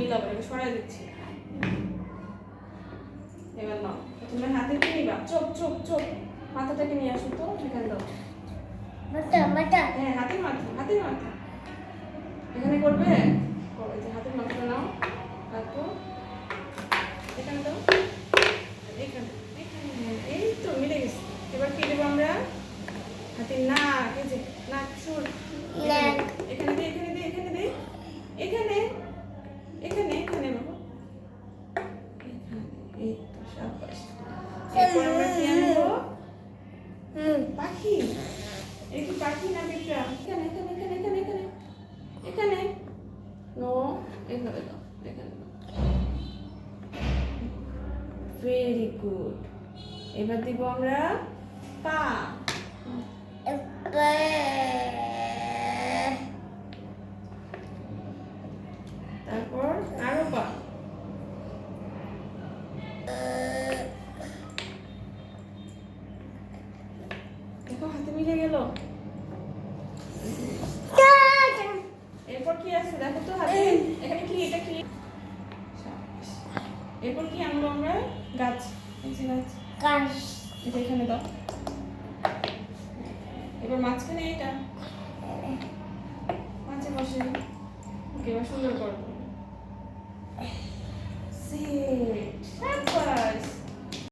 মিলাবো, সরাই দিচ্ছি। এবার নাও, তুমি হাতেরটা নিবা। চোখ চোখ চোখ, মাথাটাকে নিয়ে আসো তো, এখানে দাও। হ্যাঁ, হাতের মাথা, হাতের মাথা এখানে করবে। এই যে হাতের মাথাটা নাও, তারপর এখানে দাও, এখানে এখানে। এই তো মিলে গেছে। এবার কি দেবো আমরা? হাতের নাক, এই যে নাক, সুর এখানে দে, এখানে দে, এখানে দে, এখানে এখানে এখানে বাবা, এই তো শাবাশ। এরপর আমরা কি আনবো? পাখি। এই কি পাখি না পিঁপড়া? এখানে এখানে এখানে এখানে এখানে এখানে। নো, এখানে দাও, এখানে দাও। Very good. এবার দিব আমরা পা। তারপর আরো পা। দেখো হাতে মিলে গেল। এরপর কি আছে দেখো তো হাতে, এখানে কি, এটা কি? এরপর কি আনবো আমরা? গাছ। এই যে গাছ, এটা এখানে দাও। এবার মাঝখানে এটা, মাঝে বসে। ওকে, এবার সুন্দর করবো।